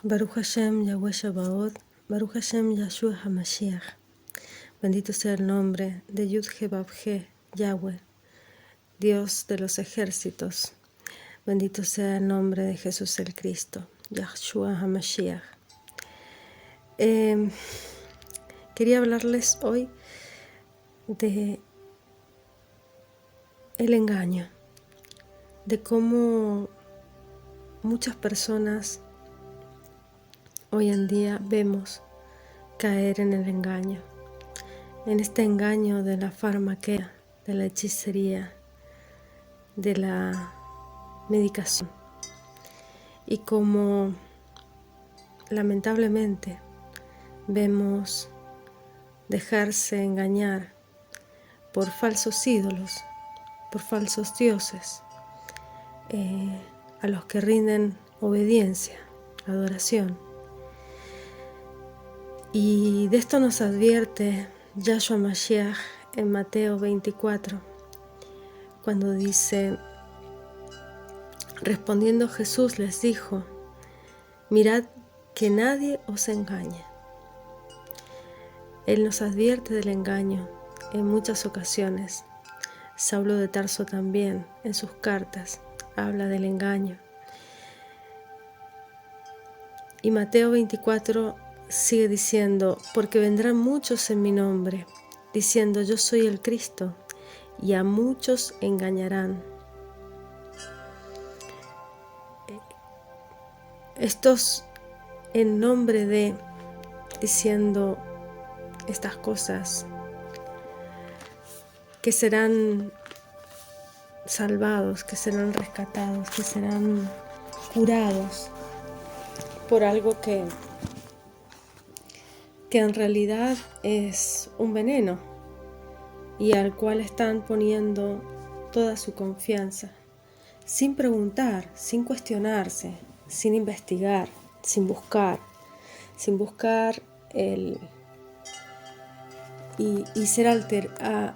Baruch Hashem Yahweh Shabaoth, Baruch Hashem Yahshua HaMashiach. Bendito sea el nombre de Yud-He-Vav-He, Yahweh, Dios de los ejércitos. Bendito sea el nombre de Jesús el Cristo, Yahshua HaMashiach. Quería hablarles hoy de el engaño, de cómo muchas personas hoy en día vemos caer en el engaño, en este engaño de la farmaquea, de la hechicería, de la medicación, y como lamentablemente vemos dejarse engañar por falsos ídolos, por falsos dioses, a los que rinden obediencia, adoración. Y de esto nos advierte Yahshua Mashiach en Mateo 24, cuando dice: respondiendo Jesús les dijo, mirad que nadie os engañe. Él nos advierte del engaño en muchas ocasiones. Saulo de Tarso también, en sus cartas, habla del engaño. Y Mateo 24 sigue diciendo, porque vendrán muchos en mi nombre, diciendo yo soy el Cristo, y a muchos engañarán. Estos en nombre de, diciendo estas cosas, que serán salvados, que serán rescatados, que serán curados por algo que en realidad es un veneno y al cual están poniendo toda su confianza, sin preguntar, sin cuestionarse, sin investigar, sin buscar y ser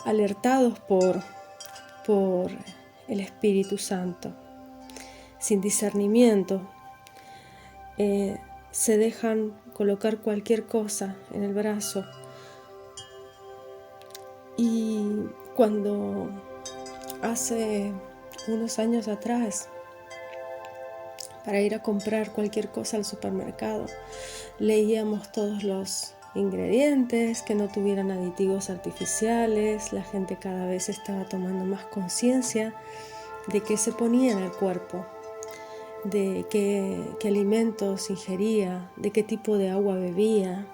alertados por el Espíritu Santo, sin discernimiento. Se dejan colocar cualquier cosa en el brazo, y cuando hace unos años atrás, para ir a comprar cualquier cosa al supermercado, leíamos todos los ingredientes, que no tuvieran aditivos artificiales. La gente cada vez estaba tomando más conciencia de qué se ponía en el cuerpo, de qué alimentos ingería, de qué tipo de agua bebía.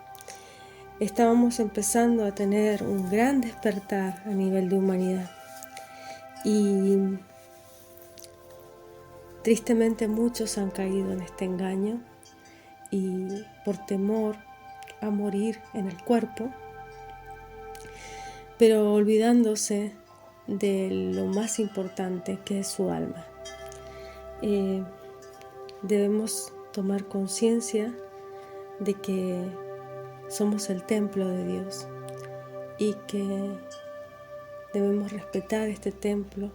Estábamos empezando a tener un gran despertar a nivel de humanidad, y tristemente muchos han caído en este engaño, y por temor a morir en el cuerpo, pero olvidándose de lo más importante, que es su alma. Debemos tomar conciencia de que somos el templo de Dios y que debemos respetar este templo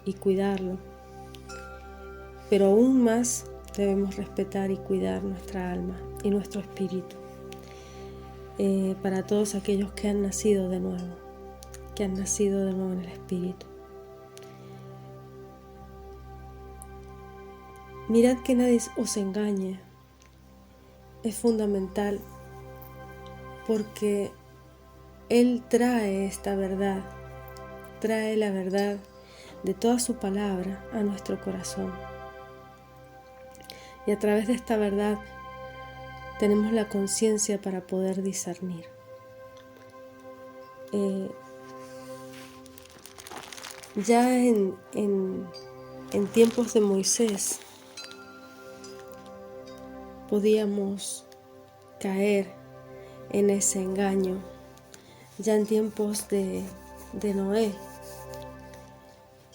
y cuidarlo, pero aún más debemos respetar y cuidar nuestra alma y nuestro espíritu, para todos aquellos que han nacido de nuevo, en el espíritu. Mirad que nadie os engañe. Es fundamental, porque Él trae esta verdad, trae la verdad de toda su palabra a nuestro corazón. Y a través de esta verdad tenemos la conciencia para poder discernir. Ya en tiempos de Moisés podíamos caer en ese engaño, ya en tiempos de Noé,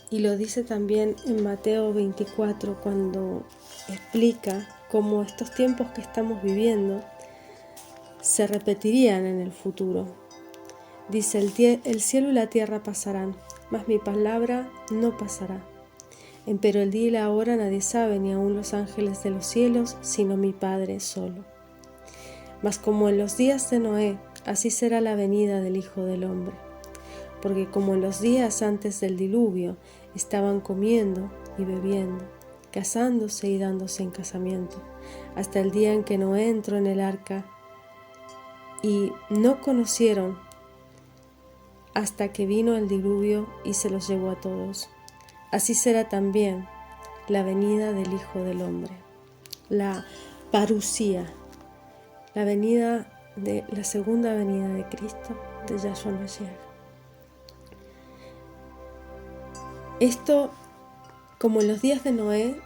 y lo dice también en Mateo 24 cuando explica cómo estos tiempos que estamos viviendo se repetirían en el futuro. Dice, el cielo y la tierra pasarán, mas mi palabra no pasará. Empero el día y la hora nadie sabe, ni aun los ángeles de los cielos, sino mi Padre solo. Mas como en los días de Noé, así será la venida del Hijo del Hombre. Porque como en los días antes del diluvio estaban comiendo y bebiendo, casándose y dándose en casamiento, hasta el día en que Noé entró en el arca, y no conocieron hasta que vino el diluvio y se los llevó a todos. Así será también la venida del Hijo del Hombre, la parusía, la segunda venida de Cristo, de Yahshua Mashiach. Esto, como en los días de Noé,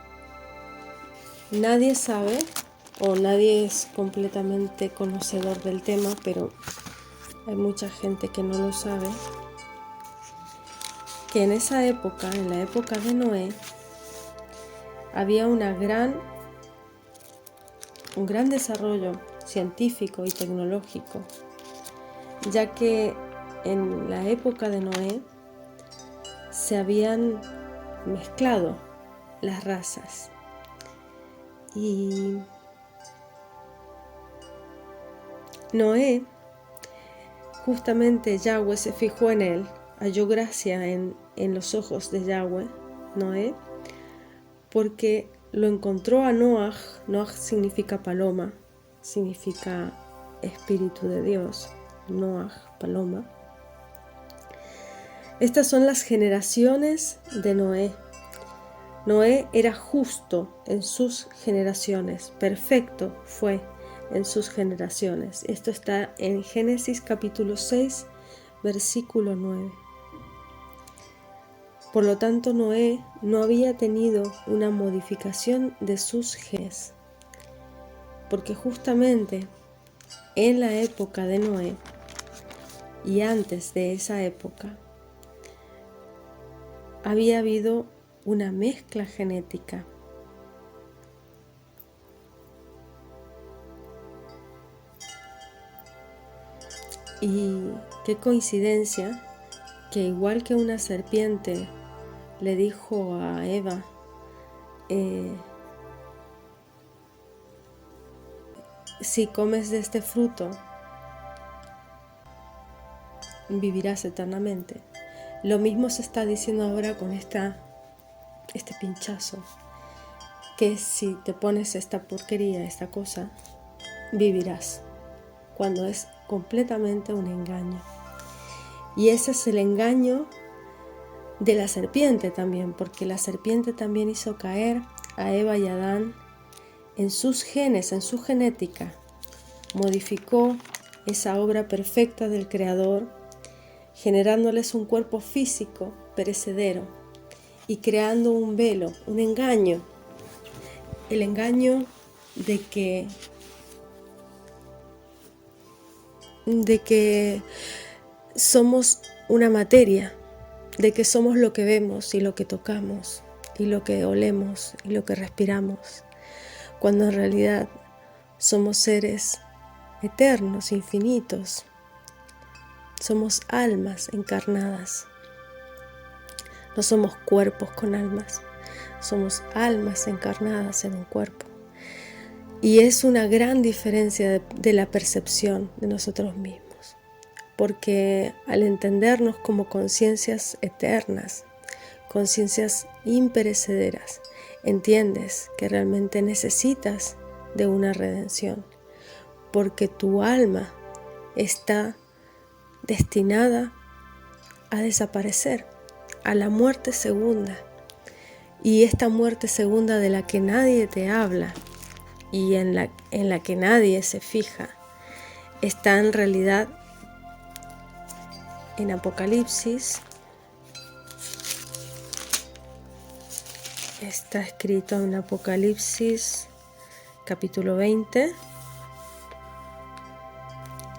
nadie sabe o nadie es completamente conocedor del tema, pero hay mucha gente que no lo sabe, que en esa época, en la época de Noé, había un gran desarrollo científico y tecnológico, ya que en la época de Noé se habían mezclado las razas y Noé, justamente Yahweh se fijó en él, halló gracia en los ojos de Yahweh, Noé, porque lo encontró a Noaj. Noaj significa paloma, significa espíritu de Dios, Noaj, paloma. Estas son las generaciones de Noé. Noé era justo en sus generaciones, perfecto fue en sus generaciones. Esto está en Génesis capítulo 6, versículo 9. Por lo tanto, Noé no había tenido una modificación de sus genes, porque justamente en la época de Noé y antes de esa época había habido una mezcla genética. Y qué coincidencia que igual que una serpiente le dijo a Eva, si comes de este fruto, vivirás eternamente. Lo mismo se está diciendo ahora con este pinchazo, que si te pones esta porquería, esta cosa, vivirás, cuando es completamente un engaño. Y ese es el engaño de la serpiente también, porque la serpiente también hizo caer a Eva y a Adán en sus genes, en su genética, modificó esa obra perfecta del Creador, generándoles un cuerpo físico perecedero y creando un velo, un engaño, el engaño de que somos una materia, de que somos lo que vemos y lo que tocamos y lo que olemos y lo que respiramos, cuando en realidad somos seres eternos, infinitos. Somos almas encarnadas. No somos cuerpos con almas, somos almas encarnadas en un cuerpo. Y es una gran diferencia de la percepción de nosotros mismos, porque al entendernos como conciencias eternas, conciencias imperecederas, entiendes que realmente necesitas de una redención, porque tu alma está destinada a desaparecer, a la muerte segunda. Y esta muerte segunda de la que nadie te habla y en la que nadie se fija, está en realidad en Apocalipsis. Está escrito en Apocalipsis capítulo 20,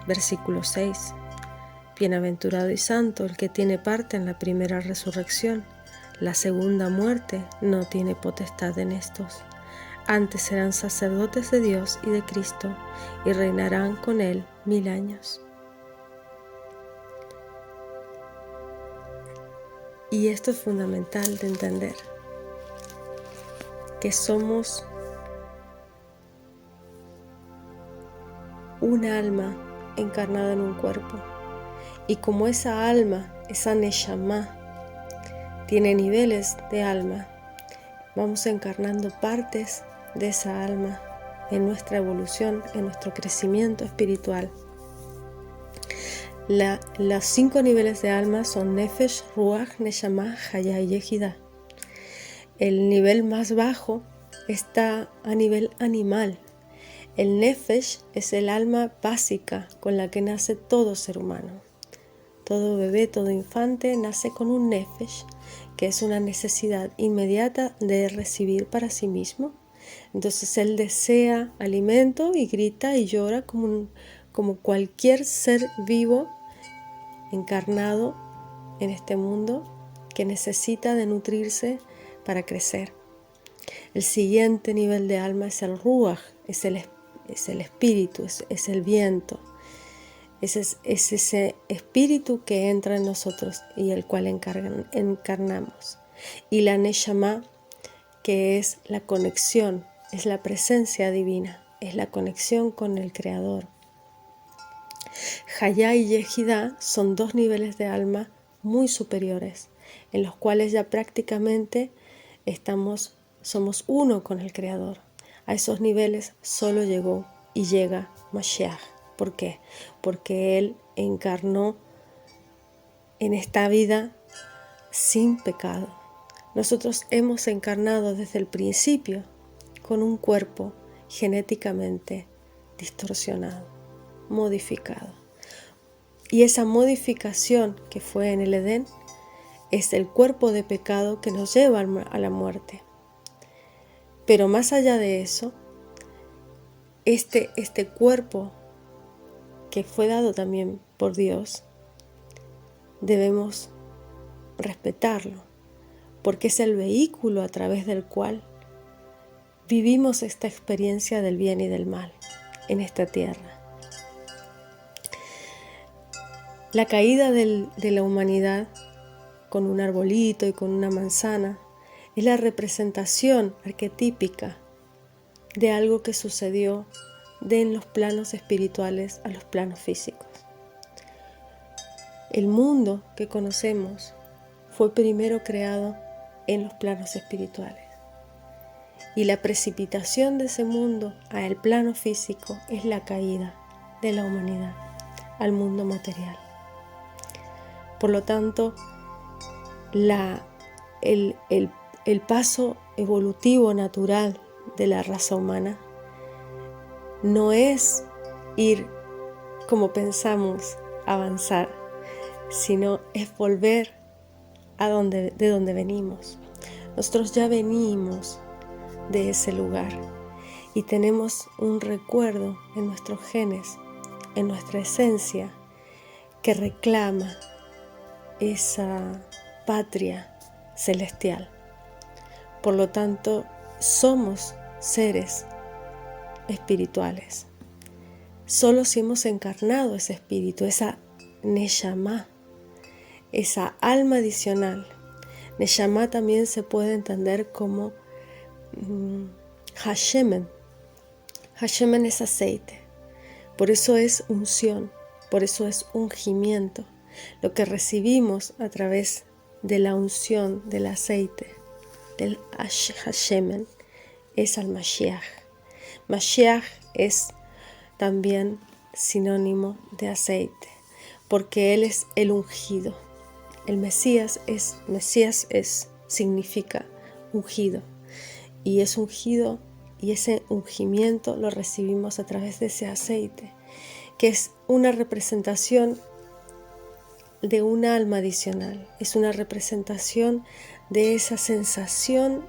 versículo 6. Bienaventurado y santo el que tiene parte en la primera resurrección. La segunda muerte no tiene potestad en estos. Antes serán sacerdotes de Dios y de Cristo y reinarán con Él 1000 años. Y esto es fundamental de entender, que somos un alma encarnada en un cuerpo. Y como esa alma, esa Neshama, tiene niveles de alma, vamos encarnando partes de esa alma en nuestra evolución, en nuestro crecimiento espiritual. Los 5 niveles de alma son Nefesh, Ruach, Neshama, Haya y Yehida. El nivel más bajo está a nivel animal. El Nefesh es el alma básica con la que nace todo ser humano. Todo bebé, todo infante nace con un Nefesh, que es una necesidad inmediata de recibir para sí mismo. Entonces él desea alimento y grita y llora como cualquier ser vivo encarnado en este mundo que necesita de nutrirse para crecer. El siguiente nivel de alma es el Ruach, es el espíritu, es el viento. Es ese espíritu que entra en nosotros y el cual encarnamos. Y la Neshama, que es la conexión, es la presencia divina, es la conexión con el Creador. Haya y Yehida son 2 niveles de alma muy superiores, en los cuales ya prácticamente somos uno con el Creador. A esos niveles solo llegó y llega Mashiach. ¿Por qué? Porque Él encarnó en esta vida sin pecado. Nosotros hemos encarnado desde el principio con un cuerpo genéticamente distorsionado, modificado. Y esa modificación que fue en el Edén es el cuerpo de pecado que nos lleva a la muerte. Pero más allá de eso, este cuerpo que fue dado también por Dios, debemos respetarlo, porque es el vehículo a través del cual vivimos esta experiencia del bien y del mal en esta tierra. La caída de la humanidad con un arbolito y con una manzana es la representación arquetípica de algo que sucedió de en los planos espirituales a los planos físicos. El mundo que conocemos fue primero creado en los planos espirituales. Y la precipitación de ese mundo al plano físico es la caída de la humanidad al mundo material. Por lo tanto, el paso evolutivo natural de la raza humana no es ir como pensamos, avanzar, sino es volver de donde venimos. Nosotros ya venimos de ese lugar y tenemos un recuerdo en nuestros genes, en nuestra esencia, que reclama esa patria celestial. Por lo tanto, somos seres espirituales. Solo si hemos encarnado ese espíritu, esa Neshama, esa alma adicional. Neshama también se puede entender como Hashemen. Hashemen es aceite. Por eso es unción, por eso es ungimiento. Lo que recibimos a través de la unción del aceite, del Hashemen, es al Mashiach. Mashiach es también sinónimo de aceite, porque Él es el ungido. El Mesías significa ungido, y es ungido, y ese ungimiento lo recibimos a través de ese aceite, que es una representación de un alma adicional, es una representación de esa sensación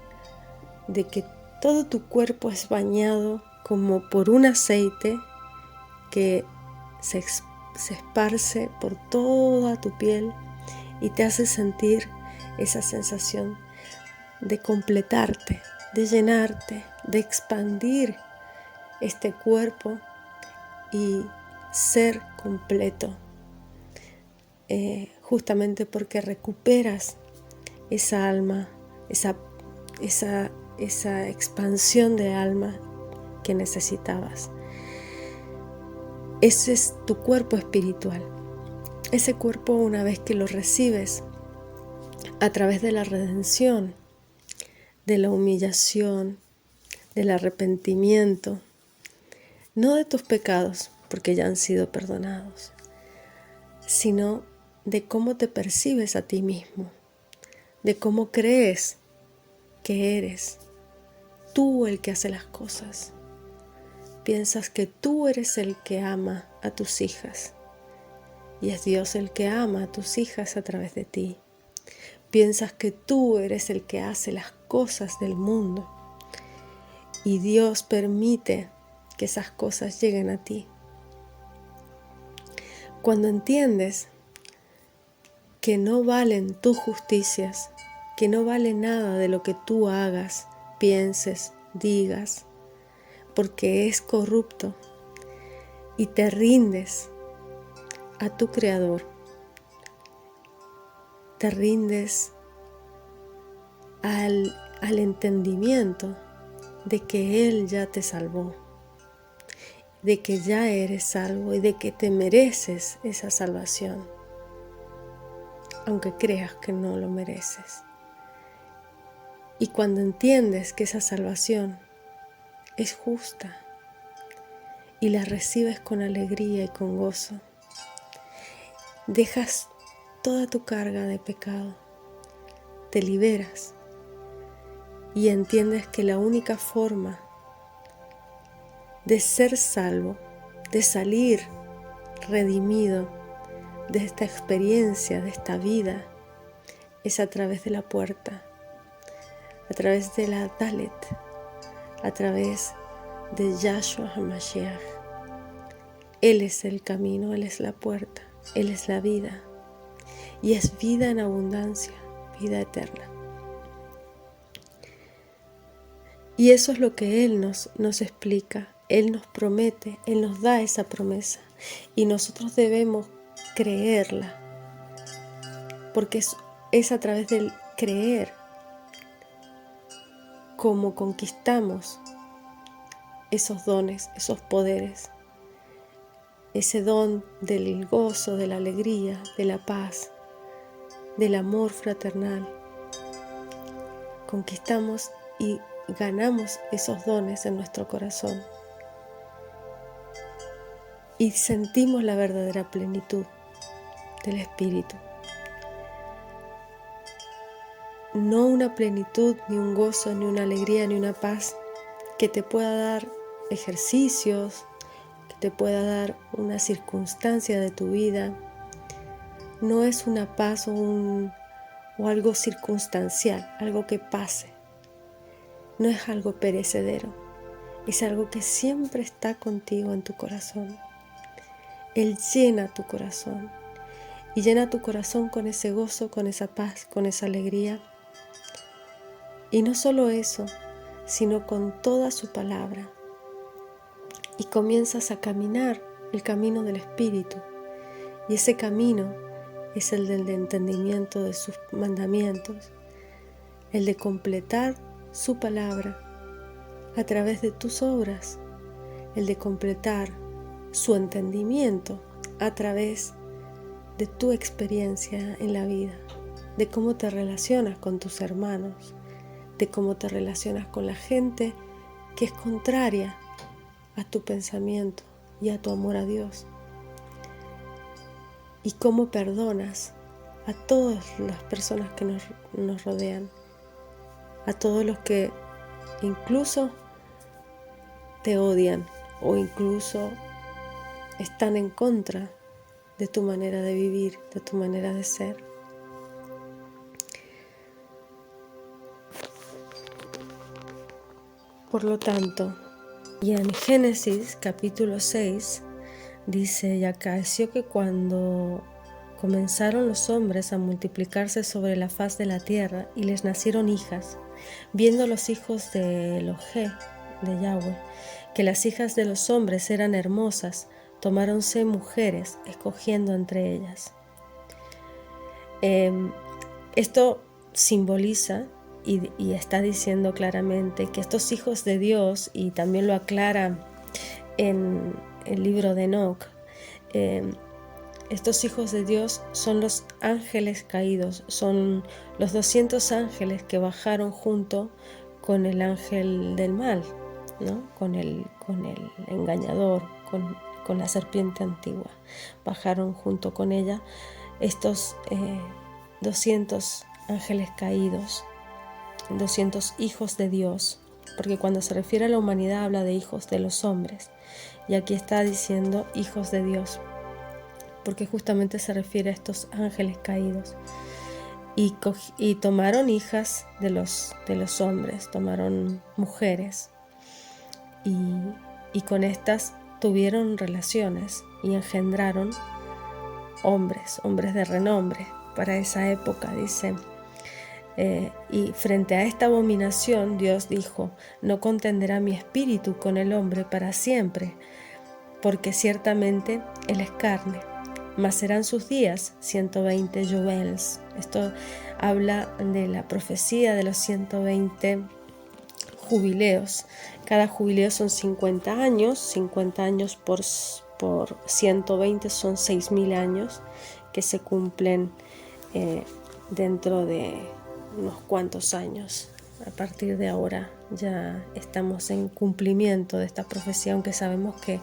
de que todo tu cuerpo es bañado como por un aceite que se esparce por toda tu piel y te hace sentir esa sensación de completarte, de llenarte, de expandir este cuerpo y ser completo, justamente porque recuperas esa alma, esa esa expansión de alma que necesitabas. Ese es tu cuerpo espiritual. Ese cuerpo, una vez que lo recibes a través de la redención, de la humillación, del arrepentimiento, no de tus pecados, porque ya han sido perdonados, sino de cómo te percibes a ti mismo, de cómo crees que eres tú el que hace las cosas. Piensas que tú eres el que ama a tus hijas y es Dios el que ama a tus hijas a través de ti. Piensas que tú eres el que hace las cosas del mundo y Dios permite que esas cosas lleguen a ti. Cuando entiendes que no valen tus justicias, que no vale nada de lo que tú hagas, pienses, digas, porque es corrupto, y te rindes a tu Creador, te rindes al entendimiento de que Él ya te salvó, de que ya eres salvo y de que te mereces esa salvación, aunque creas que no lo mereces. Y cuando entiendes que esa salvación es justa y la recibes con alegría y con gozo, dejas toda tu carga de pecado, te liberas y entiendes que la única forma de ser salvo, de salir redimido de esta experiencia, de esta vida, es a través de la puerta, a través de la Dalet, a través de Yahshua HaMashiach. Él es el camino, Él es la puerta, Él es la vida. Y es vida en abundancia, vida eterna. Y eso es lo que Él nos explica, Él nos promete, Él nos da esa promesa. Y nosotros debemos creerla, porque es a través del creer como conquistamos esos dones, esos poderes, ese don del gozo, de la alegría, de la paz, del amor fraternal. Conquistamos y ganamos esos dones en nuestro corazón y sentimos la verdadera plenitud del Espíritu. No una plenitud, ni un gozo, ni una alegría, ni una paz que te pueda dar ejercicios, que te pueda dar una circunstancia de tu vida. No es una paz o algo circunstancial, algo que pase. No es algo perecedero, es algo que siempre está contigo en tu corazón. Él llena tu corazón y llena tu corazón con ese gozo, con esa paz, con esa alegría. Y no solo eso, sino con toda su palabra. Y comienzas a caminar el camino del Espíritu. Y ese camino es el del entendimiento de sus mandamientos, el de completar su palabra a través de tus obras, el de completar su entendimiento a través de tu experiencia en la vida, de cómo te relacionas con tus hermanos, de cómo te relacionas con la gente que es contraria a tu pensamiento y a tu amor a Dios, y cómo perdonas a todas las personas que nos rodean, a todos los que incluso te odian o incluso están en contra de tu manera de vivir, de tu manera de ser. Por lo tanto, y en Génesis capítulo 6 dice: y acaeció que cuando comenzaron los hombres a multiplicarse sobre la faz de la tierra y les nacieron hijas, viendo los hijos de Elohé, de Yahweh, que las hijas de los hombres eran hermosas, tomáronse mujeres, escogiendo entre ellas. Esto simboliza y está diciendo claramente que estos hijos de Dios, y también lo aclara en el libro de Enoch, estos hijos de Dios son los ángeles caídos, son los 200 ángeles que bajaron junto con el ángel del mal, ¿no? Con el engañador, con la serpiente antigua. Bajaron junto con ella estos 200 ángeles caídos, 200 hijos de Dios, porque cuando se refiere a la humanidad habla de hijos de los hombres, y aquí está diciendo hijos de Dios, porque justamente se refiere a estos ángeles caídos. Y tomaron hijas de los hombres, tomaron mujeres, y con estas tuvieron relaciones y engendraron hombres de renombre para esa época, dice. Y frente a esta abominación, Dios dijo: no contenderá mi espíritu con el hombre para siempre, porque ciertamente él es carne, mas serán sus días 120 jubels. Esto habla de la profecía de los 120 jubileos. Cada jubileo son 50 años por 120 son 6.000 años que se cumplen dentro de unos cuantos años. A partir de ahora ya estamos en cumplimiento de esta profecía, aunque sabemos que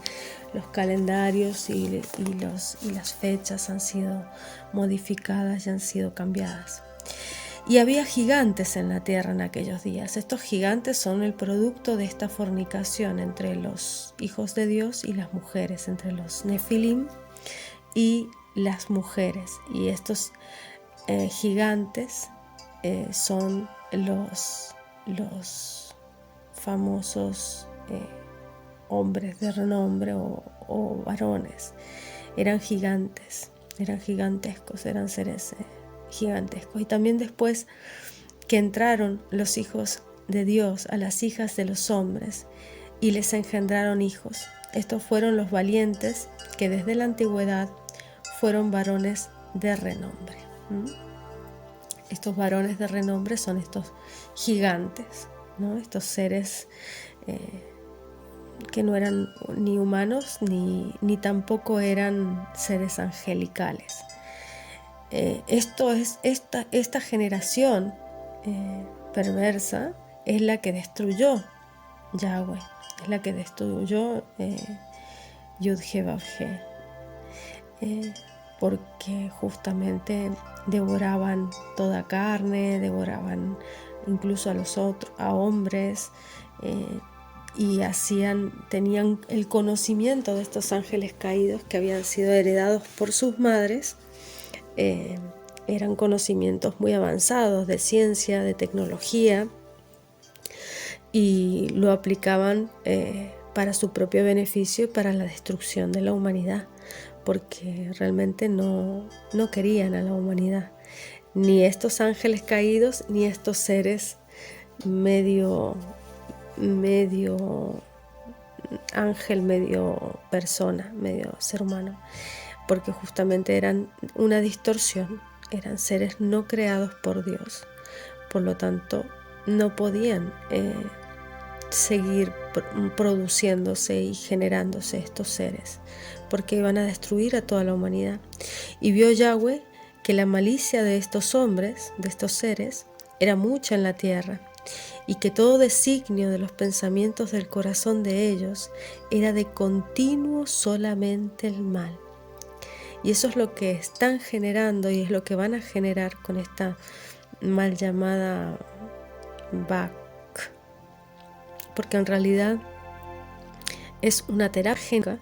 los calendarios y las fechas han sido modificadas y han sido cambiadas. Y había gigantes en la tierra en aquellos días. Estos gigantes son el producto de esta fornicación entre los hijos de Dios y las mujeres, entre los nefilim y las mujeres. Y estos gigantes son los famosos hombres de renombre o varones. Eran gigantes, eran gigantescos, eran seres gigantescos. Y también después que entraron los hijos de Dios a las hijas de los hombres y les engendraron hijos. Estos fueron los valientes que desde la antigüedad fueron varones de renombre. Estos varones de renombre son estos gigantes, ¿no? Estos seres que no eran ni humanos ni tampoco eran seres angelicales. Esta generación perversa es la que destruyó Yahweh, es la que destruyó Yud-He-Vav-He, porque justamente devoraban toda carne, devoraban incluso a hombres, y tenían el conocimiento de estos ángeles caídos que habían sido heredados por sus madres. Eran conocimientos muy avanzados de ciencia, de tecnología, y lo aplicaban para su propio beneficio y para la destrucción de la humanidad, porque realmente no querían a la humanidad, ni estos ángeles caídos, ni estos seres medio ángel, medio persona, medio ser humano, porque justamente eran una distorsión, eran seres no creados por Dios. Por lo tanto, no podían seguir produciéndose y generándose estos seres, porque iban a destruir a toda la humanidad. Y vio Yahweh que la malicia de estos hombres, de estos seres, era mucha en la tierra, y que todo designio de los pensamientos del corazón de ellos era de continuo solamente el mal. Y eso es lo que están generando y es lo que van a generar con esta mal llamada Bak, porque en realidad es una terapia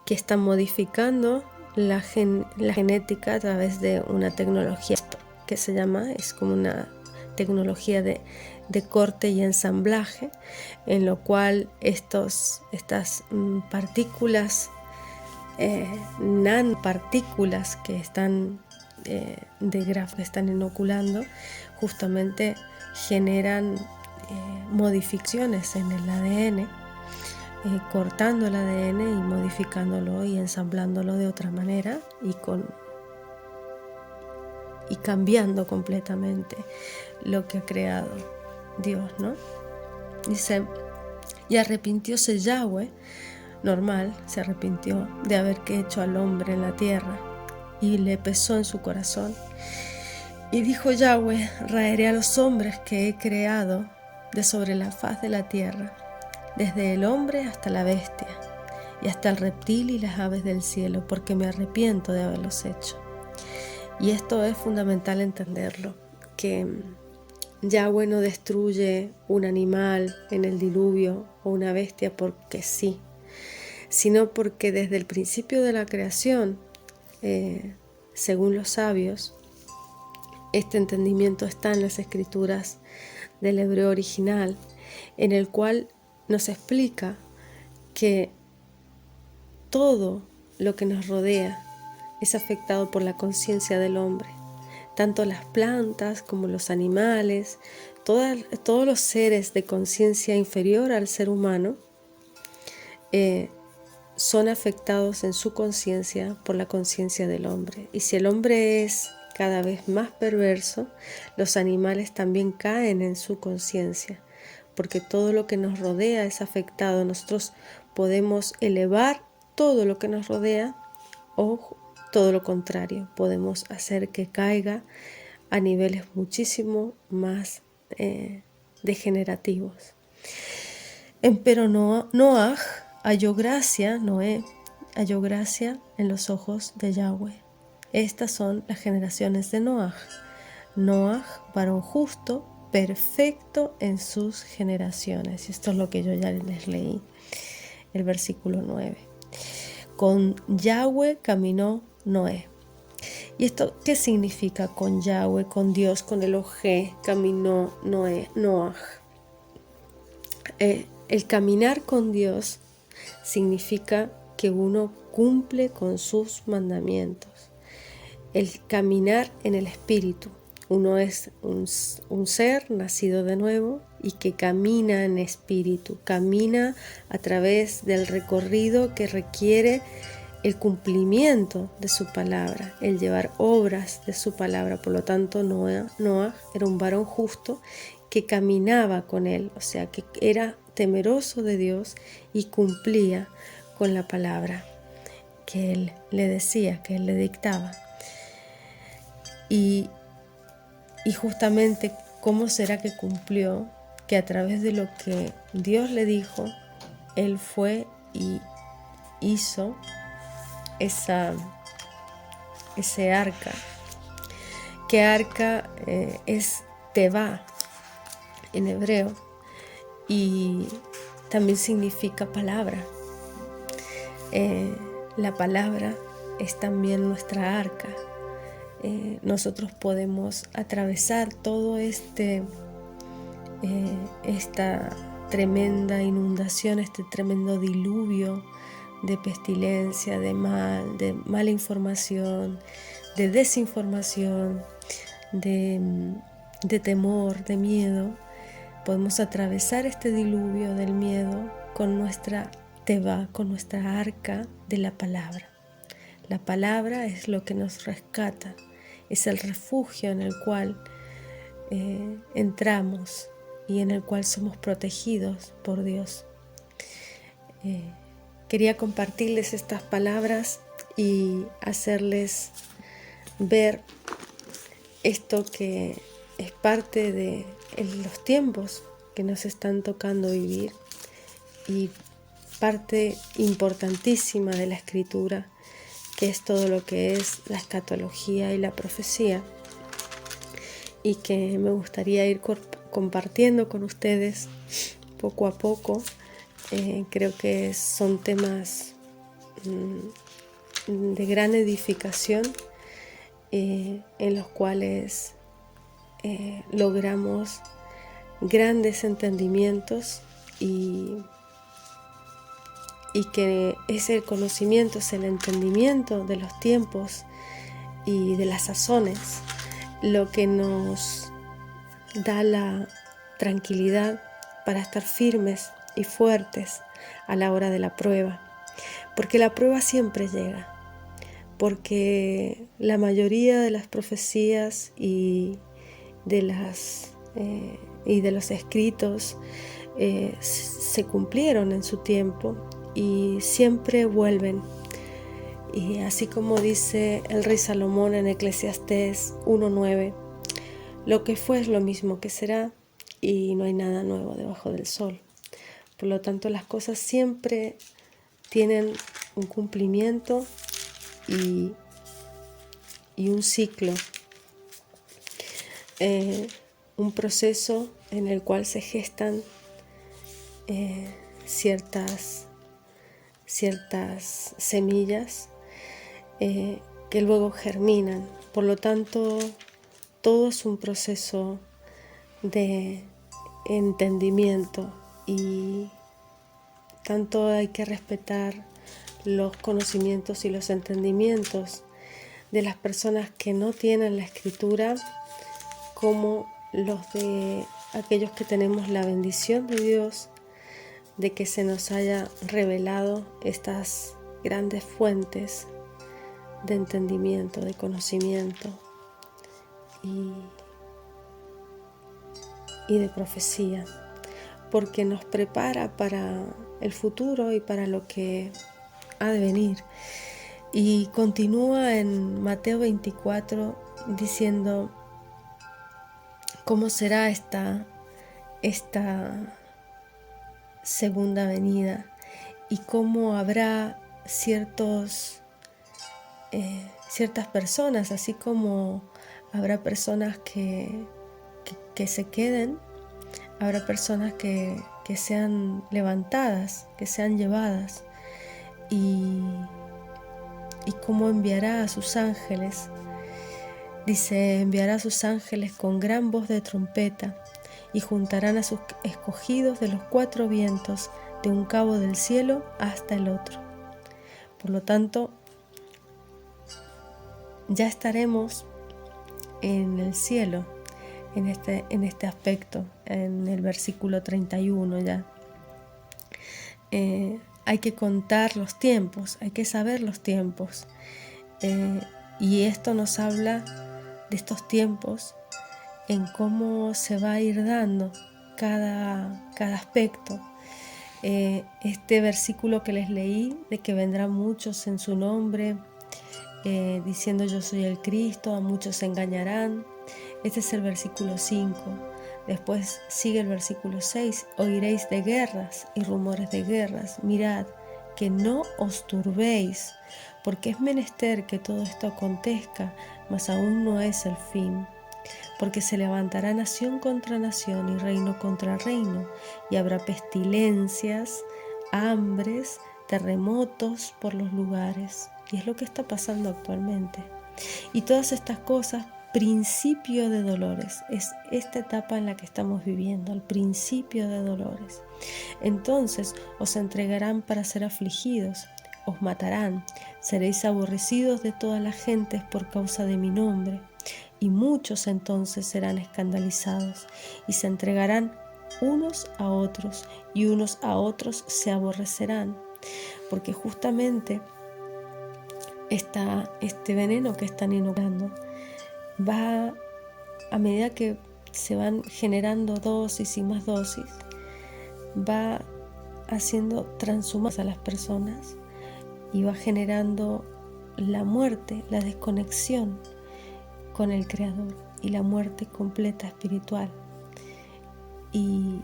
que está modificando la genética a través de una tecnología que se llama, es como una tecnología de corte y ensamblaje, en lo cual estas partículas, nanopartículas que están de grafo que están inoculando, justamente generan modificaciones en el ADN, cortando el ADN y modificándolo y ensamblándolo de otra manera y cambiando completamente lo que ha creado Dios, ¿no? Dice, y arrepintióse Yahweh, normal, se arrepintió de haber hecho al hombre en la tierra, y le pesó en su corazón. Y dijo Yahweh, raeré a los hombres que he creado de sobre la faz de la tierra, desde el hombre hasta la bestia, y hasta el reptil y las aves del cielo, porque me arrepiento de haberlos hecho. Y esto es fundamental entenderlo, que Yahweh no destruye un animal en el diluvio o una bestia porque sí, sino porque desde el principio de la creación, según los sabios, este entendimiento está en las escrituras del hebreo original, en el cual nos explica que todo lo que nos rodea es afectado por la conciencia del hombre. Tanto las plantas como los animales, todos los seres de conciencia inferior al ser humano, son afectados en su conciencia por la conciencia del hombre. Y si el hombre es cada vez más perverso, los animales también caen en su conciencia, porque todo lo que nos rodea es afectado. Nosotros podemos elevar todo lo que nos rodea o todo lo contrario, podemos hacer que caiga a niveles muchísimo más degenerativos. Pero Noé halló gracia en los ojos de Yahweh. Estas son las generaciones de Noé. Noé, varón justo, perfecto en sus generaciones. Y esto es lo que yo ya les leí, el versículo 9. Con Yahweh caminó Noé. ¿Y esto qué significa? Con Yahweh, con Dios, con Elohé, caminó Noé. El caminar con Dios significa que uno cumple con sus mandamientos. El caminar en el Espíritu. Uno es un ser nacido de nuevo y que camina en espíritu, camina a través del recorrido que requiere el cumplimiento de su palabra, el llevar obras de su palabra. Por lo tanto, Noé era un varón justo que caminaba con él, o sea, que era temeroso de Dios y cumplía con la palabra que él le decía, que él le dictaba. Y justamente, ¿cómo será que cumplió? Que a través de lo que Dios le dijo, él fue y hizo ese arca. Que arca es teba en hebreo y también significa palabra. La palabra es también nuestra arca. Nosotros podemos atravesar todo esta tremenda inundación, este tremendo diluvio de pestilencia, de mala información, de desinformación, de temor, de miedo. Podemos atravesar este diluvio del miedo con nuestra teba, con nuestra arca de la palabra. La palabra es lo que nos rescata, es el refugio en el cual entramos y en el cual somos protegidos por Dios. Quería compartirles estas palabras y hacerles ver esto que es parte de los tiempos que nos están tocando vivir y parte importantísima de la Escritura, que es todo lo que es la escatología y la profecía, y que me gustaría ir compartiendo con ustedes poco a poco. Creo que son temas de gran edificación, en los cuales logramos grandes entendimientos y que ese conocimiento es el entendimiento de los tiempos y de las sazones, lo que nos da la tranquilidad para estar firmes y fuertes a la hora de la prueba, porque la prueba siempre llega, porque la mayoría de las profecías y de y de los escritos se cumplieron en su tiempo y siempre vuelven. Y así como dice el rey Salomón en Eclesiastés 1:9, lo que fue es lo mismo que será y no hay nada nuevo debajo del sol. Por lo tanto, las cosas siempre tienen un cumplimiento y un ciclo, un proceso en el cual se gestan ciertas semillas que luego germinan. Por lo tanto, todo es un proceso de entendimiento y tanto hay que respetar los conocimientos y los entendimientos de las personas que no tienen la escritura como los de aquellos que tenemos la bendición de Dios de que se nos haya revelado estas grandes fuentes de entendimiento, de conocimiento y de profecía, porque nos prepara para el futuro y para lo que ha de venir. Y continúa en Mateo 24 diciendo cómo será esta segunda venida y cómo habrá ciertas personas, así como habrá personas que se queden, habrá personas que sean levantadas, que sean llevadas, y cómo enviará a sus ángeles. Dice, enviará a sus ángeles con gran voz de trompeta y juntarán a sus escogidos de los 4 vientos, de un cabo del cielo hasta el otro. Por lo tanto, ya estaremos en el cielo, en este aspecto, en el versículo 31 ya. Hay que contar los tiempos, hay que saber los tiempos. Y esto nos habla de estos tiempos en cómo se va a ir dando cada aspecto. Este versículo que les leí, de que vendrán muchos en su nombre, diciendo yo soy el Cristo, a muchos se engañarán. Este es el versículo 5. Después sigue el versículo 6. Oiréis de guerras y rumores de guerras. Mirad, que no os turbéis, porque es menester que todo esto acontezca, mas aún no es el fin. Porque se levantará nación contra nación y reino contra reino, y habrá pestilencias, hambres, terremotos por los lugares. Y es lo que está pasando actualmente. Y todas estas cosas, principio de dolores. Es esta etapa en la que estamos viviendo, el principio de dolores. Entonces os entregarán para ser afligidos, os matarán, seréis aborrecidos de todas las gentes por causa de mi nombre. Y muchos entonces serán escandalizados y se entregarán unos a otros y unos a otros se aborrecerán, porque justamente este veneno que están inoculando va, a medida que se van generando dosis y más dosis, va haciendo transhumadas a las personas y va generando la muerte, la desconexión con el Creador y la muerte completa espiritual. Y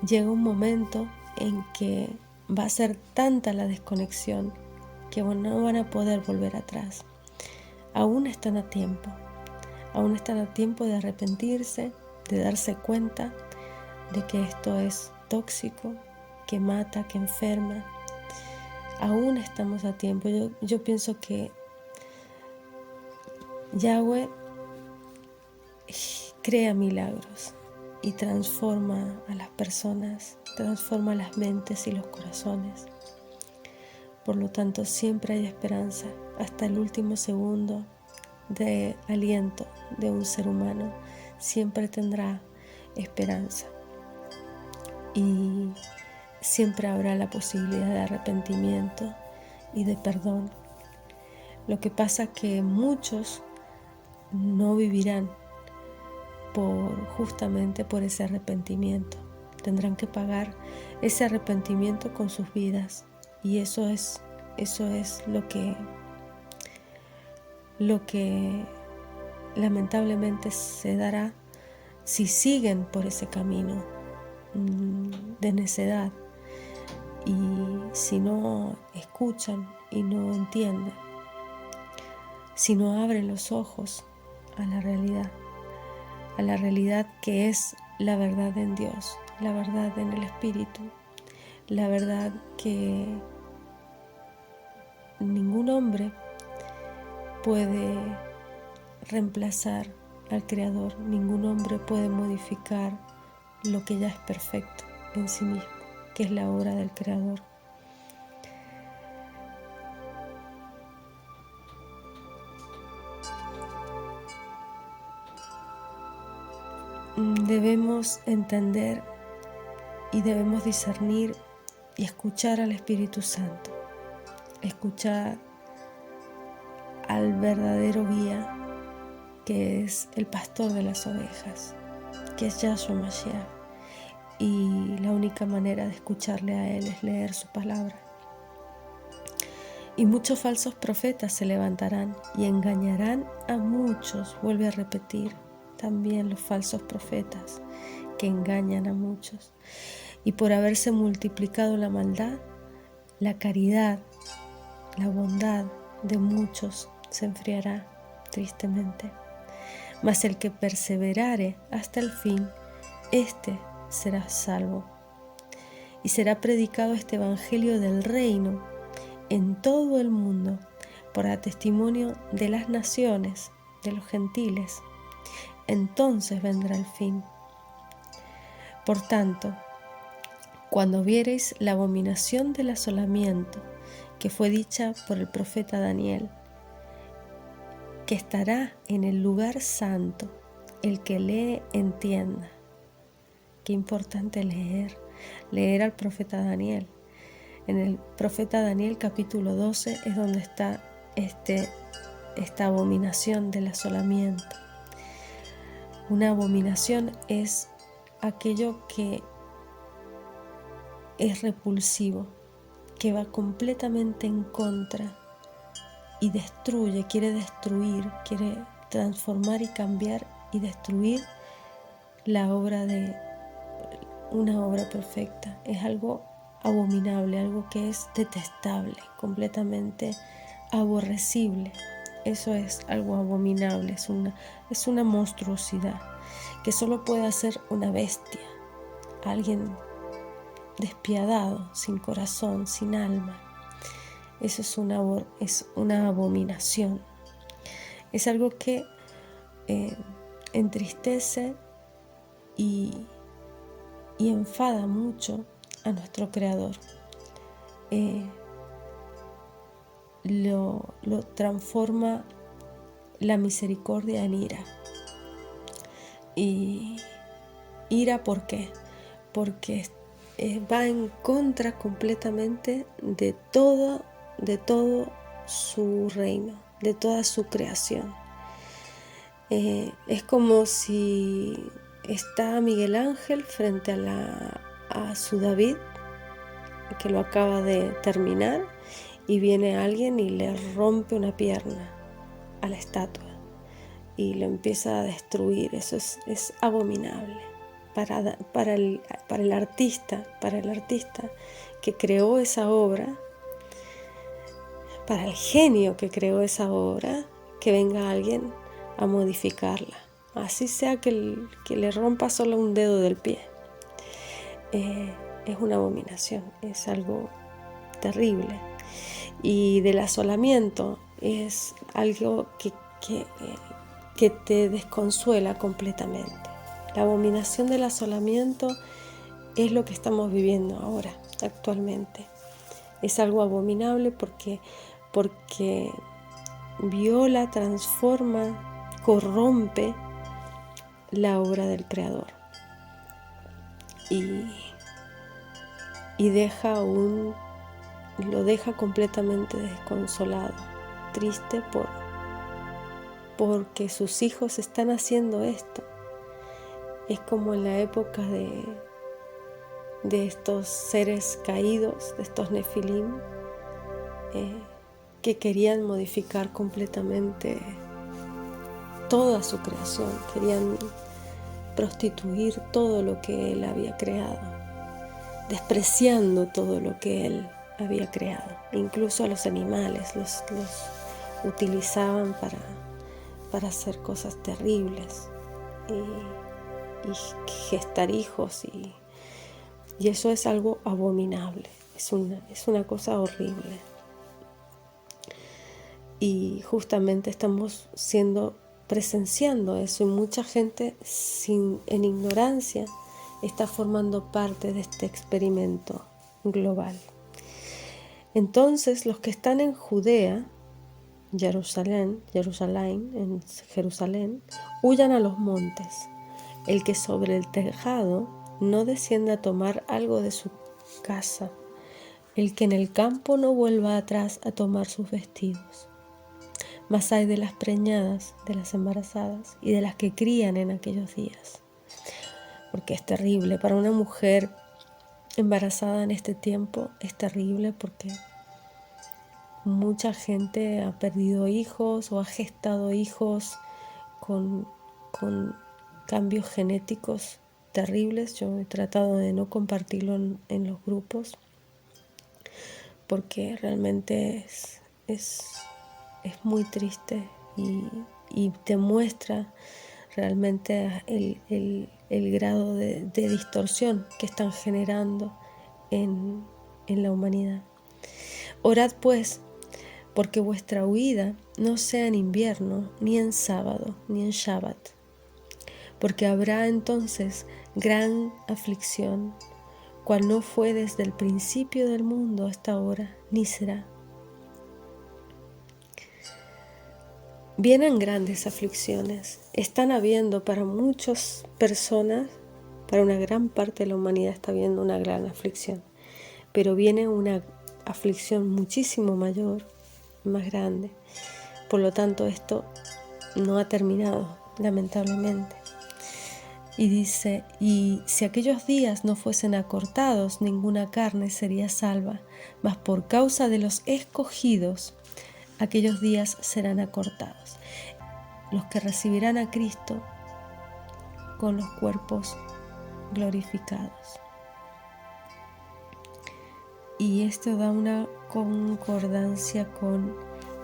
llega un momento en que va a ser tanta la desconexión que no van a poder volver atrás. Aún están a tiempo de arrepentirse, de darse cuenta de que esto es tóxico, que mata, que enferma. Aún estamos a tiempo. Yo pienso que Yahweh crea milagros y transforma a las personas, transforma las mentes y los corazones. Por lo tanto, siempre hay esperanza. Hasta el último segundo de aliento de un ser humano siempre tendrá esperanza. Y siempre habrá la posibilidad de arrepentimiento y de perdón. Lo que pasa es que muchos no vivirán justamente por ese arrepentimiento. Tendrán que pagar ese arrepentimiento con sus vidas, y eso es lo que lamentablemente se dará si siguen por ese camino de necedad, y si no escuchan y no entienden, si no abren los ojos a la realidad que es la verdad en Dios, la verdad en el Espíritu, la verdad que ningún hombre puede reemplazar al Creador, ningún hombre puede modificar lo que ya es perfecto en sí mismo, que es la obra del Creador. Debemos entender y debemos discernir y escuchar al Espíritu Santo, escuchar al verdadero guía, que es el pastor de las ovejas, que es Yahshua Mashiach, y la única manera de escucharle a Él es leer su palabra. Y muchos falsos profetas se levantarán y engañarán a muchos. Vuelve a repetir, también los falsos profetas que engañan a muchos. Y por haberse multiplicado la maldad, la caridad, la bondad de muchos se enfriará tristemente. Mas el que perseverare hasta el fin, éste será salvo. Y será predicado este evangelio del reino en todo el mundo, para testimonio de las naciones, de los gentiles. Entonces vendrá el fin. Por tanto, cuando viereis la abominación del asolamiento, que fue dicha por el profeta Daniel, que estará en el lugar santo, el que lee entienda. Qué importante leer al profeta Daniel. En el profeta Daniel capítulo 12 es donde está esta abominación del asolamiento. Una abominación es aquello que es repulsivo, que va completamente en contra y destruye, quiere destruir, quiere transformar y cambiar y destruir la obra de una obra perfecta. Es algo abominable, algo que es detestable, completamente aborrecible. Eso es algo abominable, es una monstruosidad que solo puede hacer una bestia, alguien despiadado, sin corazón, sin alma. Eso es una abominación. Es algo que entristece y enfada mucho a nuestro Creador. Lo transforma la misericordia en ira. Y ira, ¿por qué? Porque va en contra completamente de todo su reino, de toda su creación. Es como si está Miguel Ángel frente a su David, que lo acaba de terminar, y viene alguien y le rompe una pierna a la estatua y lo empieza a destruir. Eso es abominable para el artista que creó esa obra, para el genio que creó esa obra, que venga alguien a modificarla, así sea que le rompa solo un dedo del pie. Es una abominación, es algo terrible. Y del asolamiento es algo que te desconsuela completamente. La abominación del asolamiento es lo que estamos viviendo ahora, actualmente. Es algo abominable porque viola, transforma, corrompe la obra del Creador. Y lo deja completamente desconsolado, triste porque sus hijos están haciendo esto. Es como en la época de estos seres caídos, de estos nefilim, que querían modificar completamente toda su creación, querían prostituir todo lo que él había creado, despreciando todo lo que él había creado. Incluso a los animales los utilizaban para hacer cosas terribles y gestar hijos, y eso es algo abominable, es una cosa horrible. Y justamente estamos presenciando eso, y mucha gente en ignorancia está formando parte de este experimento global. Entonces los que están en Judea, Jerusalén, en Jerusalén, huyan a los montes. El que sobre el tejado no descienda a tomar algo de su casa. El que en el campo no vuelva atrás a tomar sus vestidos. Mas hay de las preñadas, de las embarazadas y de las que crían en aquellos días. Porque es terrible. Para una mujer embarazada en este tiempo es terrible, porque mucha gente ha perdido hijos o ha gestado hijos con cambios genéticos terribles. Yo he tratado de no compartirlo en los grupos, porque realmente es muy triste y te muestra realmente el grado de distorsión que están generando en la humanidad. Orad pues, porque vuestra huida no sea en invierno, ni en sábado, ni en Shabbat, porque habrá entonces gran aflicción, cual no fue desde el principio del mundo hasta ahora, ni será. Vienen grandes aflicciones, están habiendo para muchas personas, para una gran parte de la humanidad está habiendo una gran aflicción, pero viene una aflicción muchísimo mayor, más grande. Por lo tanto, esto no ha terminado, lamentablemente. Y dice, y si aquellos días no fuesen acortados, ninguna carne sería salva, mas por causa de los escogidos, aquellos días serán acortados. Los que recibirán a Cristo con los cuerpos glorificados. Y esto da una concordancia con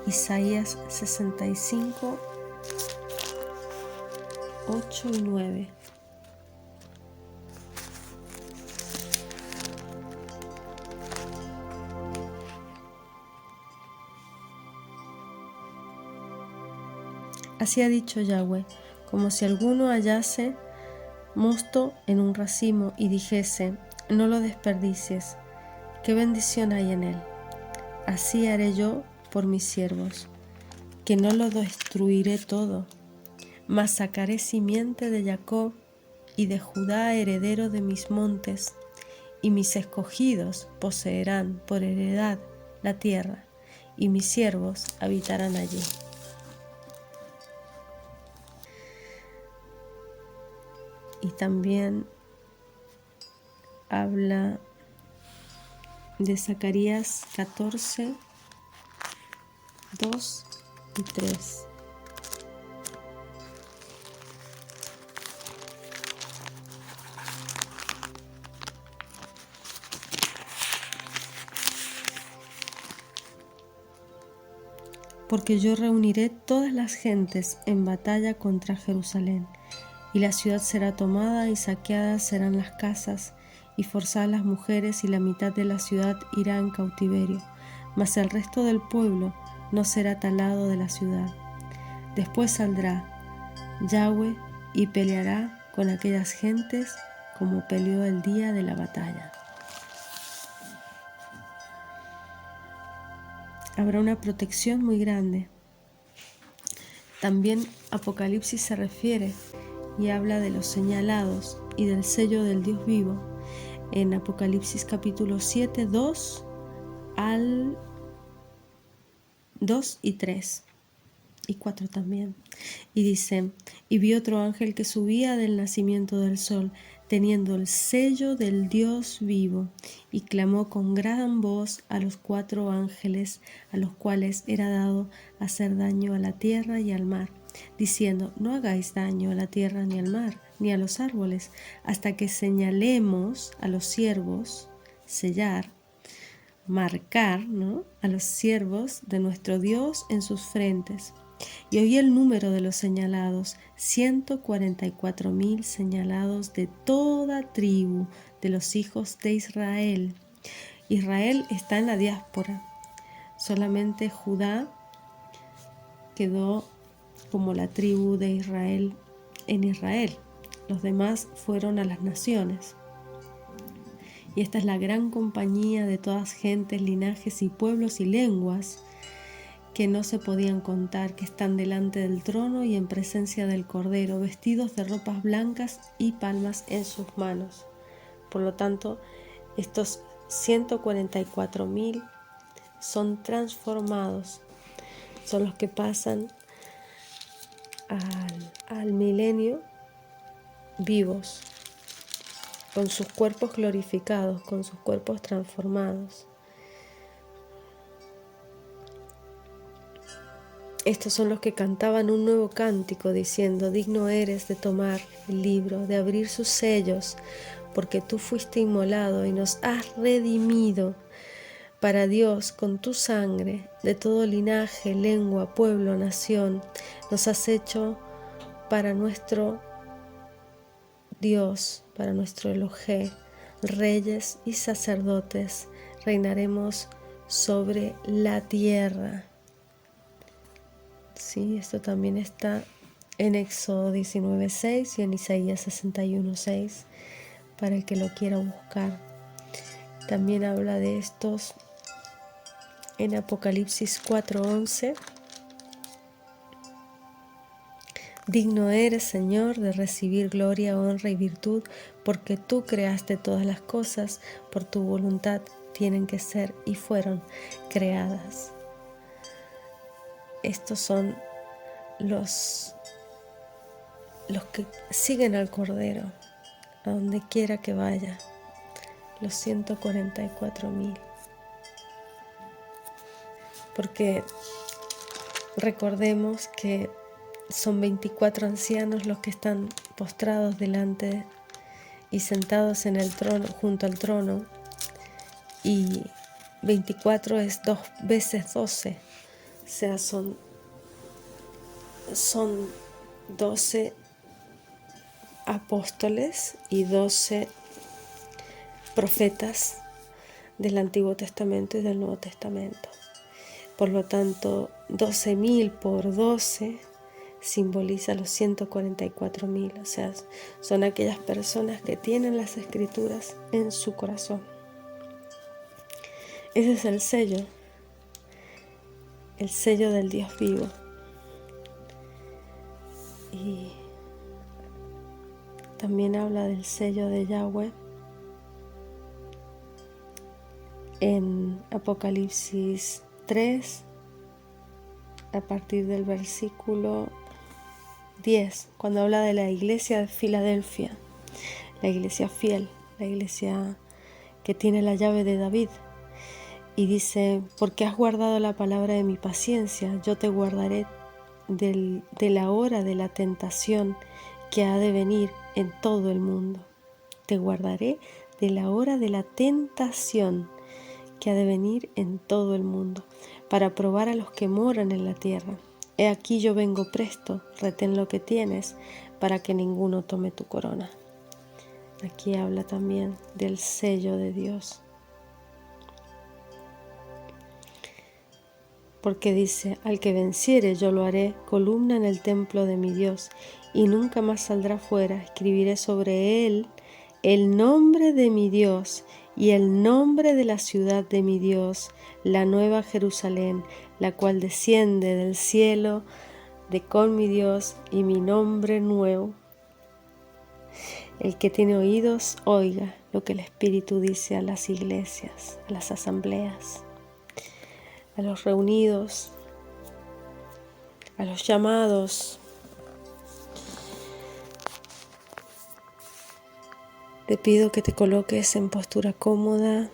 Isaías 65, 8 y 9. Así ha dicho Yahweh, como si alguno hallase mosto en un racimo y dijese, no lo desperdicies, qué bendición hay en él. Así haré yo por mis siervos, que no lo destruiré todo, mas sacaré simiente de Jacob y de Judá heredero de mis montes, y mis escogidos poseerán por heredad la tierra, y mis siervos habitarán allí. Y también habla de Zacarías 14, 2 y 3. Porque yo reuniré todas las gentes en batalla contra Jerusalén, y la ciudad será tomada y saqueadas serán las casas, y forzadas las mujeres, y la mitad de la ciudad irá en cautiverio, mas el resto del pueblo no será talado de la ciudad. Después saldrá Yahweh y peleará con aquellas gentes como peleó el día de la batalla. Habrá una protección muy grande. También Apocalipsis se refiere y habla de los señalados y del sello del Dios vivo en Apocalipsis capítulo 7, 2 y 3. y 4 también. Y dice, y vi otro ángel que subía del nacimiento del sol, teniendo el sello del Dios vivo, y clamó con gran voz a los 4 ángeles, a los cuales era dado hacer daño a la tierra y al mar, diciendo, no hagáis daño a la tierra ni al mar, ni a los árboles, hasta que señalemos a los siervos, sellar, marcar, ¿no?, a los siervos de nuestro Dios en sus frentes. Y oí el número de los señalados, 144,000 señalados de toda tribu de los hijos de Israel. Israel está en la diáspora. Solamente Judá quedó como la tribu de Israel en Israel. Los demás fueron a las naciones. Y esta es la gran compañía de todas gentes, linajes y pueblos y lenguas que no se podían contar, que están delante del trono y en presencia del Cordero, vestidos de ropas blancas y palmas en sus manos. Por lo tanto, estos 144,000 son transformados, son los que pasan al milenio vivos, con sus cuerpos glorificados, con sus cuerpos transformados. Estos son los que cantaban un nuevo cántico diciendo, digno eres de tomar el libro, de abrir sus sellos, porque tú fuiste inmolado y nos has redimido para Dios con tu sangre, de todo linaje, lengua, pueblo, nación. Nos has hecho para nuestro Dios, para nuestro Elohé, reyes y sacerdotes, reinaremos sobre la tierra. Sí, esto también está en Éxodo 19:6 y en Isaías 61:6, para el que lo quiera buscar. También habla de estos en Apocalipsis 4:11. Digno eres, Señor, de recibir gloria, honra y virtud, porque tú creaste todas las cosas, por tu voluntad tienen que ser y fueron creadas. Estos son los que siguen al Cordero, a donde quiera que vaya, los 144,000. Porque recordemos que son 24 ancianos los que están postrados delante y sentados en el trono, junto al trono, y 24 es 2 veces 12, o sea, son 12 apóstoles y 12 profetas del Antiguo Testamento y del Nuevo Testamento. Por lo tanto, 12,000 por 12 simboliza los 144,000, o sea, son aquellas personas que tienen las Escrituras en su corazón. Ese es el sello del Dios vivo. Y también habla del sello de Yahweh en Apocalipsis 3, a partir del versículo 10, cuando habla de la iglesia de Filadelfia, la iglesia fiel, la iglesia que tiene la llave de David. Y dice, porque has guardado la palabra de mi paciencia, yo te guardaré de la hora de la tentación que ha de venir en todo el mundo. Te guardaré de la hora de la tentación que ha de venir en todo el mundo, para probar a los que moran en la tierra. He aquí yo vengo presto, retén lo que tienes, para que ninguno tome tu corona. Aquí habla también del sello de Dios. Porque dice, al que venciere yo lo haré columna en el templo de mi Dios, y nunca más saldrá fuera. Escribiré sobre él el nombre de mi Dios y el nombre de la ciudad de mi Dios, la nueva Jerusalén, la cual desciende del cielo de con mi Dios, y mi nombre nuevo. El que tiene oídos, oiga lo que el Espíritu dice a las iglesias, a las asambleas, a los reunidos, a los llamados. Te pido que te coloques en postura cómoda.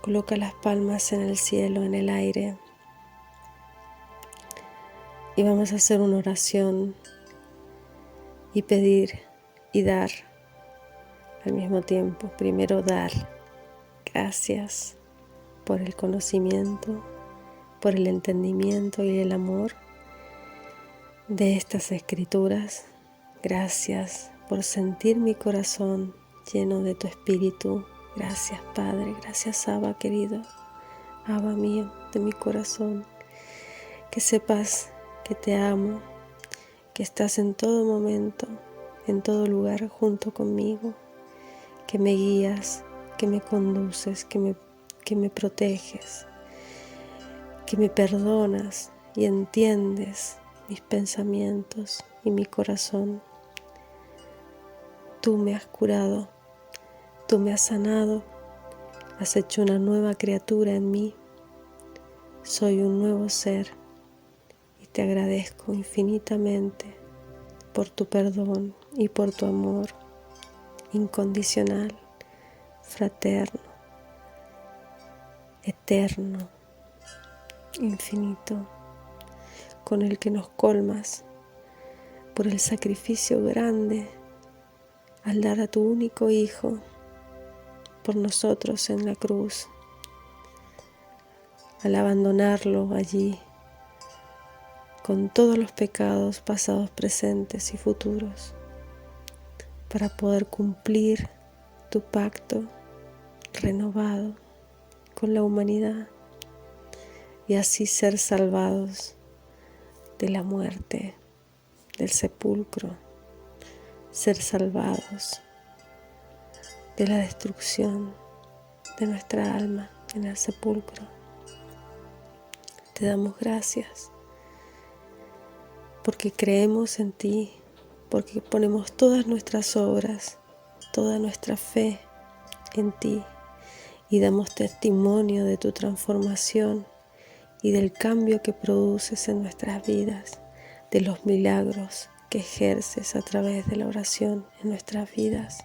Coloca las palmas en el cielo, en el aire. Y vamos a hacer una oración y pedir y dar al mismo tiempo. Primero dar. Gracias por el conocimiento, por el entendimiento y el amor de estas escrituras. Gracias por sentir mi corazón lleno de tu espíritu. Gracias, Padre. Gracias, Abba querido. Abba mío, de mi corazón. Que sepas que te amo, que estás en todo momento, en todo lugar junto conmigo, que me guías, que me conduces, que me proteges, que me perdonas y entiendes mis pensamientos y mi corazón. Tú me has curado, tú me has sanado, has hecho una nueva criatura en mí. Soy un nuevo ser y te agradezco infinitamente por tu perdón y por tu amor incondicional, fraterno, eterno, infinito, con el que nos colmas por el sacrificio grande al dar a tu único Hijo por nosotros en la cruz, al abandonarlo allí con todos los pecados pasados, presentes y futuros, para poder cumplir tu pacto renovado con la humanidad y así ser salvados de la muerte, del sepulcro, ser salvados de la destrucción de nuestra alma en el sepulcro. Te damos gracias porque creemos en ti, porque ponemos todas nuestras obras, toda nuestra fe en ti y damos testimonio de tu transformación y del cambio que produces en nuestras vidas, de los milagros que ejerces a través de la oración en nuestras vidas.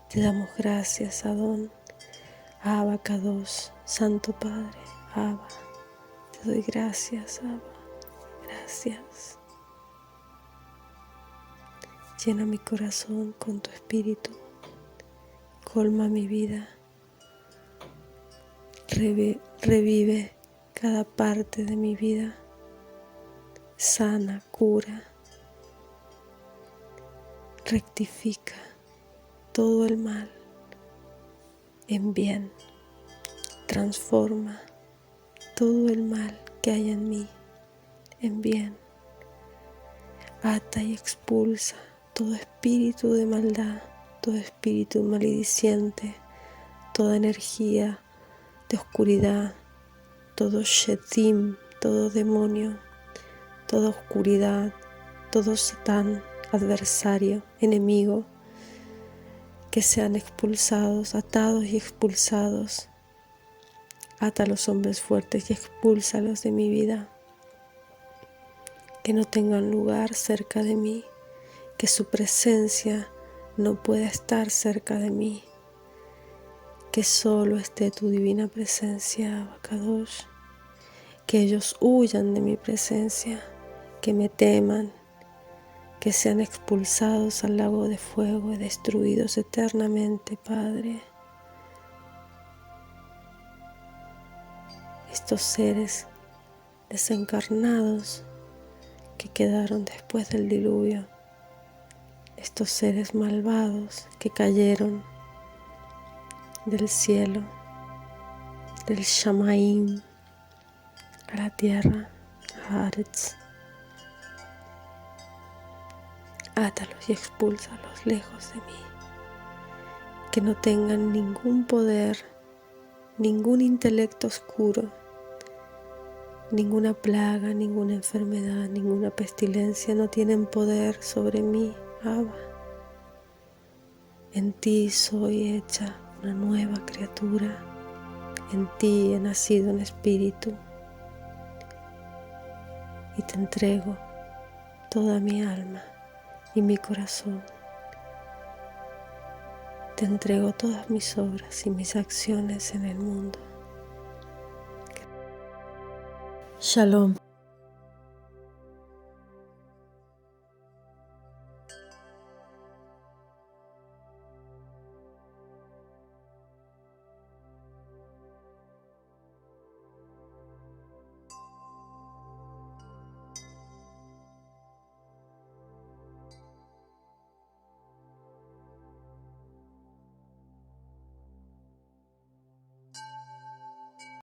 Te damos gracias, Adón, Abba Kadosh, Santo Padre, Abba. Te doy gracias, Abba. Gracias. Llena mi corazón con tu espíritu. Colma mi vida. Revive cada parte de mi vida. Sana, cura. Rectifica todo el mal en bien. Transforma todo el mal que hay en mí en bien. Ata y expulsa todo espíritu de maldad, todo espíritu malediciente, toda energía de oscuridad, todo shetim, todo demonio, toda oscuridad, todo satán, adversario, enemigo, que sean expulsados, atados y expulsados. Ata a los hombres fuertes y expúlsalos de mi vida. Que no tengan lugar cerca de mí, que su presencia no pueda estar cerca de mí, que solo esté tu divina presencia, Abba Kadosh, que ellos huyan de mi presencia, que me teman, que sean expulsados al lago de fuego y destruidos eternamente, Padre. Estos seres desencarnados que quedaron después del diluvio, estos seres malvados que cayeron del cielo, del Shamaim a la tierra, a Haaretz. Átalos y expúlsalos lejos de mí, que no tengan ningún poder, ningún intelecto oscuro, ninguna plaga, ninguna enfermedad, ninguna pestilencia no tienen poder sobre mí, Abba. En ti soy hecha una nueva criatura, en ti he nacido en espíritu. y te entrego toda mi alma y mi corazón. Te entrego todas mis obras y mis acciones en el mundo. Shalom.